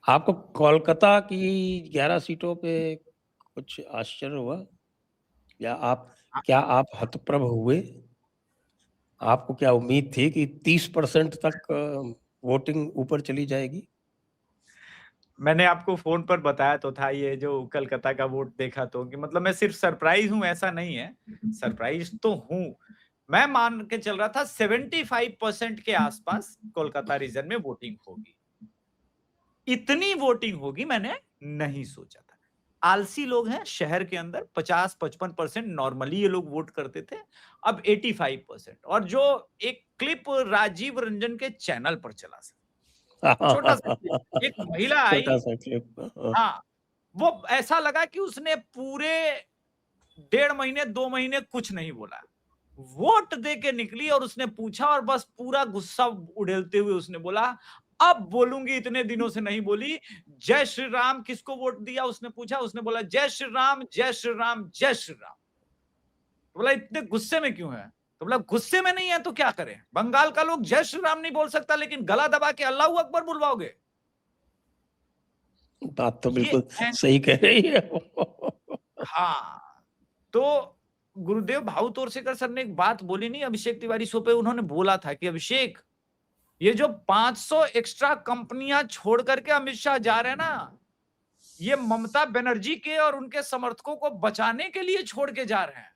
आपको कोलकाता की 11 सीटों पे कुछ आश्चर्य हुआ? या क्या आप हतप्रभ हुए? आपको क्या उम्मीद थी कि 30% तक वोटिंग ऊपर चली जाएगी? मैंने आपको फ़ोन पर बताया तो था ये जो कलकत्ता का वोट देखा तो कि मतलब मैं सिर्फ़ सरप्राइज़ हूँ ऐसा नहीं है, सरप्राइज़ तो हूँ। मैं मान के चल रहा था 75% के आस-पास कोलकाता रीजन में वोटिंग होगी। इतनी वोटिंग होगी मैंने नहीं सोचा था। आलसी लोग हैं शहर के अंदर 50-55% नॉर्मली ये लोग वोट करते थे, अब 85% और जो एक क्लिप राजीव रंजन के चैनल पर चला सर, छोटा-सा क्लिप, एक महिला आई छोटा-सा क्लिप हाँ, वो ऐसा लगा कि उसने पूरे 1.5 महीने, 2 महीने कुछ नहीं बोला। वोट दे के निकली और उसने पूछा और बस पूरा गुस्सा उड़ेलते हुए उसने बोला, "अब बोलूँगी इतने दिनों से नहीं बोली, जय श्री राम किसको वोट दिया?" उसने पूछा, उसने बोला, "जय श्री राम, जय श्री राम, जय श्री राम।" तो बोला, "इतने गुस्से में क्यों है?" तो बोला, "गुस्से में नहीं है तो क्या करें? बंगाल का लोग जय श्री राम नहीं बोल सकता लेकिन गला दबा के अल्लाहू अकबर बुलवाओगे?" बात तो ये बिल्कुल है सही कह रही है। हाँ। तो गुरुदेव भाऊ तोरसेकर सर ने एक बात बोली नहीं अभिषेक तिवारी शो पे उन्होंने बोला था कि अभिषेक ये जो 500 एक्स्ट्रा कंपनियां छोड़ करके अमित शाह जा रहे हैं ना ये ममता बनर्जी के और उनके समर्थकों को बचाने के लिए छोड़ के जा रहे हैं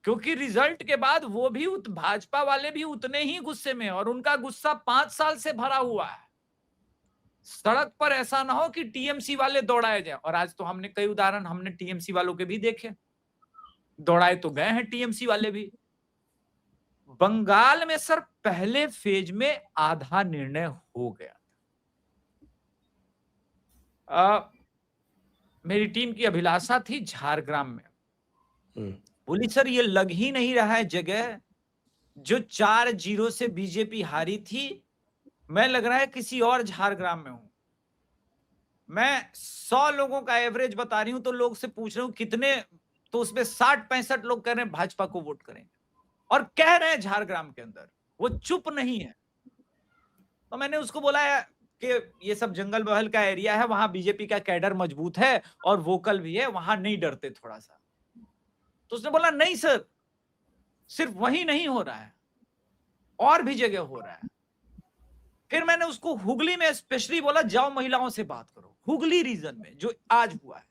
क्योंकि रिजल्ट के बाद वो भी भाजपा वाले भी उतने ही गुस्से में हैं और उनका गुस्सा 5 साल से भरा हुआ है सड़क पर ऐसा ना हो कि टीएमसी वाले दौड़ाए जाए और आज तो हमने कई उदाहरण हमने टीएमसी वालों के भी देखे दौड़ाए तो गए हैं टीएमसी वाले भी बंगाल में सर पहले फेज में आधा निर्णय हो गया मेरी टीम की अभिलाषा थी झारग्राम में बोली सर ये लग ही नहीं रहा है जगह जो 4-0 से बीजेपी हारी थी मैं लग रहा है किसी और झारग्राम में हूं मैं 100 लोगों का एवरेज बता रही हूं तो लोग से पूछ रहा हूं कितने तो उसमें 60-65 लोग कह रहे हैं भाजपा को वोट करेंगे और कह रहे हैं झारग्राम के अंदर वो चुप नहीं है तो मैंने उसको बोला है कि ये सब जंगल महल का एरिया है वहां बीजेपी का कैडर मजबूत है और वोकल भी है वहां नहीं डरते थोड़ा सा तो उसने बोला नहीं सर सिर्फ वही नहीं हो रहा है और भी जगह हो रहा है फिर मैंने उसको हुगली में स्पेशली बोला जाओ महिलाओं से बात करो हुगली रीजन में जो आज हुआ है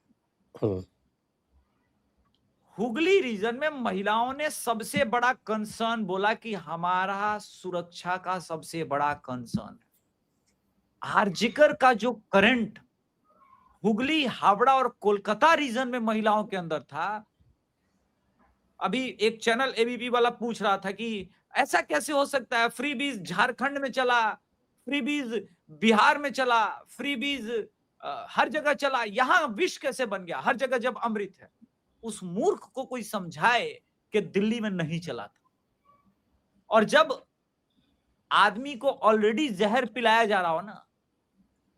हुगली रीजन में महिलाओं ने सबसे बड़ा कंसर्न बोला कि हमारा सुरक्षा का सबसे बड़ा कंसर्न है आरजिकर का जो करंट हुगली हावड़ा और कोलकाता रीजन में महिलाओं के अंदर था अभी एक चैनल एबीपी वाला पूछ रहा था कि ऐसा कैसे हो सकता है फ्री बीज झारखंड में चला फ्री बीज बिहार में चला फ्री बीज हर जगह चला यहां विष कैसे बन गया हर जगह जब अमृत है उस मूर्ख को कोई समझाए कि दिल्ली में नहीं चला था और जब आदमी को ऑलरेडी जहर पिलाया जा रहा हो ना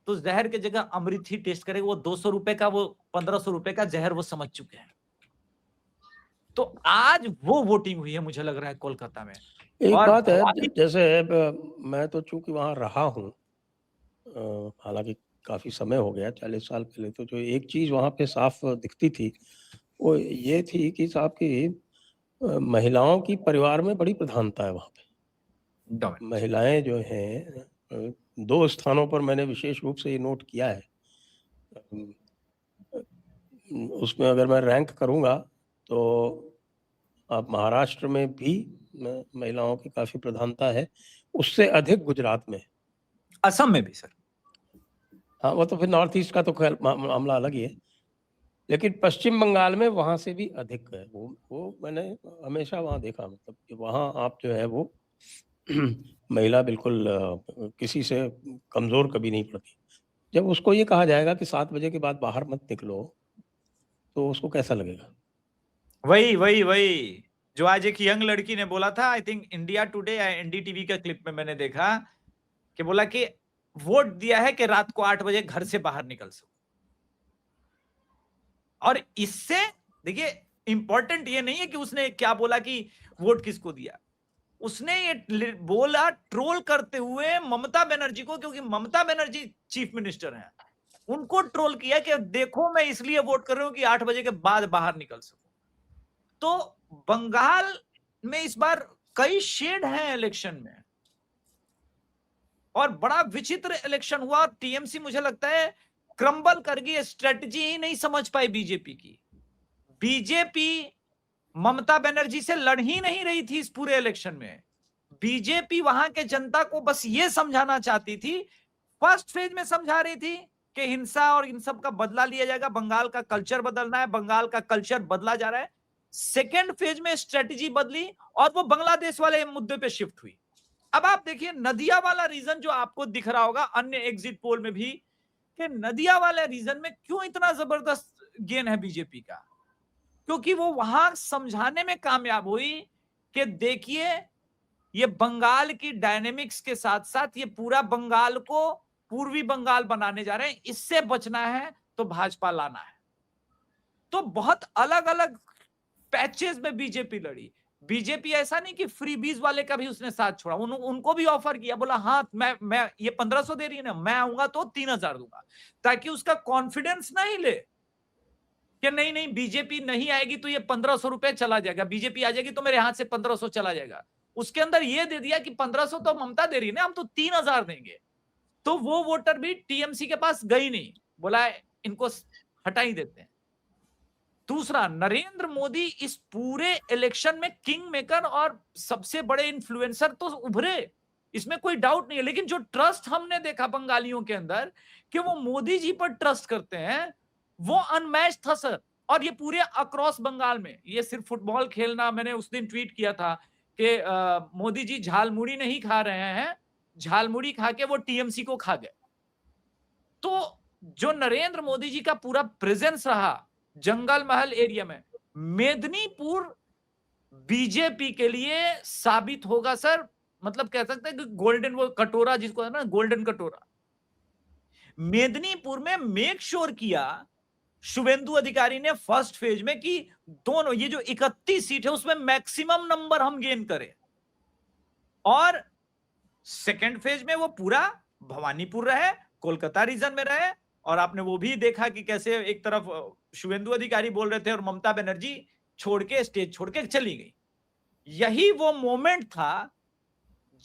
तो जहर की जगह अमृत ही टेस्ट करेगा वो 200 रुपए का वो 1500 रुपए का जहर वो समझ चुके हैं तो आज वो वोटिंग हुई है मुझे लग रहा है कोलकाता में एक और बात है भवानी जैसे मैं तो चूंकि वहाँ रहा हूँ हालांकि काफी समय हो गया 40 साल पहले तो जो एक चीज वहाँ पे साफ दिखती थी वो ये थी कि साहब की महिलाओं की परिवार में बड़ी प्रधानता है वहाँ पे डोमिनेंस महिलाएं जो हैं दो स्थानों पर मैंने विशेष रूप से ये नोट किया है उसमें अगर मैं रैंक करूंगा तो आप महाराष्ट्र में भी महिलाओं की काफी प्रधानता है उससे अधिक गुजरात में असम में भी सर हाँ वो तो फिर नॉर्थ ईस्ट का तो खैर मामला अलग ही है लेकिन पश्चिम बंगाल में वहां से भी अधिक है वो मैंने हमेशा वहां देखा मतलब कि वहां आप जो है वो महिला बिल्कुल किसी से कमजोर कभी नहीं पड़ती जब उसको ये कहा जाएगा कि 7 बजे के बाद बाहर मत निकलो तो उसको कैसा लगेगा वही वही वही जो आज एक यंग लड़की ने बोला था आई थिंक इंडिया टुडे या एनडीटीवी का क्लिप में मैंने देखा कि बोला कि वोट दिया है कि रात को 8 बजे घर से बाहर निकल सको और इससे देखिए इंपॉर्टेंट ये नहीं है कि उसने क्या बोला कि वोट किसको दिया उसने ये बोला ट्रोल करते हुए ममता बनर्जी को, क्योंकि ममता बनर्जी चीफ मिनिस्टर हैं, उनको ट्रोल किया कि देखो मैं इसलिए वोट कर रही हूं कि 8 बजे के बाद बाहर निकल सकूं। तो बंगाल में इस बार कई शेड हैं इलेक्शन में, और बड़ा विचित्र इलेक्शन हुआ। टीएमसी मुझे लगता है क्रम्बल कर गई, स्ट्रेटजी ही नहीं समझ पाई बीजेपी की। बीजेपी ममता बनर्जी से लड़ ही नहीं रही थी इस पूरे इलेक्शन में। बीजेपी वहां के जनता को बस ये समझाना चाहती थी, फर्स्ट फेज में समझा रही थी कि हिंसा और इन सब का बदला लिया जाएगा, बंगाल का कल्चर बदलना है, बंगाल का कल्चर बदला जा रहा है। सेकेंड फेज में स्ट्रेटजी बदली और वो बांग्लादेश वाले मुद्दे पे शिफ्ट हुई। अब आप देखिए नदिया वाला रीजन जो आपको दिख रहा होगा अन्य एग्जिट पोल में भी, कि नदिया वाले रीजन में क्यों इतना जबरदस्त गेन है बीजेपी का, क्योंकि वो वहां समझाने में कामयाब हुई कि देखिए ये बंगाल की डायनेमिक्स के साथ साथ ये पूरा बंगाल को पूर्वी बंगाल बनाने जा रहे हैं, इससे बचना है तो भाजपा लाना है। तो बहुत अलग अलग पैचेस में बीजेपी लड़ी। बीजेपी ऐसा नहीं कि फ्रीबीज वाले का भी उसने साथ छोड़ा, उनको भी ऑफर किया, बोला हाँ मैं ये 1500 दे रही है ना, मैं आऊंगा तो 3000 दूंगा, ताकि उसका कॉन्फिडेंस ना हिले कि नहीं नहीं बीजेपी नहीं आएगी तो ये 1500 रुपए चला जाएगा, बीजेपी आ जाएगी तो मेरे हाथ से 1500 चला जाएगा। उसके अंदर ये दे दिया कि 1500 तो ममता दे रही है ना, हम तो 3000 देंगे। तो वो वोटर भी टीएमसी के पास गई नहीं, बोला इनको हटा ही देते हैं। दूसरा, नरेंद्र मोदी इस पूरे इलेक्शन में किंग मेकर और सबसे बड़े इन्फ्लुएंसर तो उभरे, इसमें कोई डाउट नहीं है। लेकिन जो ट्रस्ट हमने देखा बंगालियों के अंदर कि वो मोदी जी पर ट्रस्ट करते हैं, वो अनमैच था सर। और ये पूरे अक्रॉस बंगाल में, ये सिर्फ फुटबॉल खेलना, मैंने उस दिन ट्वीट किया था कि मोदी जी झालमुड़ी नहीं खा रहे हैं, झालमुड़ी खा के वो टीएमसी को खा गए। तो जो नरेंद्र मोदी जी का पूरा प्रेजेंस रहा जंगल महल एरिया में, मेदिनीपुर बीजेपी के लिए साबित होगा सर, मतलब कह सकते हैं कि गोल्डन वो कटोरा जिसको है ना, गोल्डन कटोरा। मेदिनीपुर में मेक श्योर किया शुभेंदु अधिकारी ने फर्स्ट फेज में कि दोनों ये जो 31 सीट है उसमें मैक्सिमम नंबर हम गेन करें, और सेकेंड फेज में वो पूरा भवानीपुर रहे, कोलकाता रीजन में रहे। और आपने वो भी देखा कि कैसे एक तरफ शुभेंदु अधिकारी बोल रहे थे और ममता बनर्जी छोड़ के स्टेज छोड़ के चली गई। यही वो मोमेंट था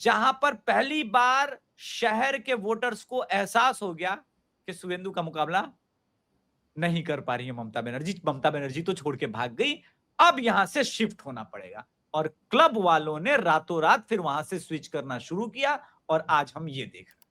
जहां पर पहली बार शहर के वोटर्स को एहसास हो गया कि शुभेंदु का मुकाबला नहीं कर पा रही है ममता बनर्जी। ममता बनर्जी तो छोड़ के भाग गई, अब यहां से शिफ्ट होना पड़ेगा। और क्लब वालों ने रातों रात फिर वहां से स्विच करना शुरू किया, और आज हम ये देख रहे हैं।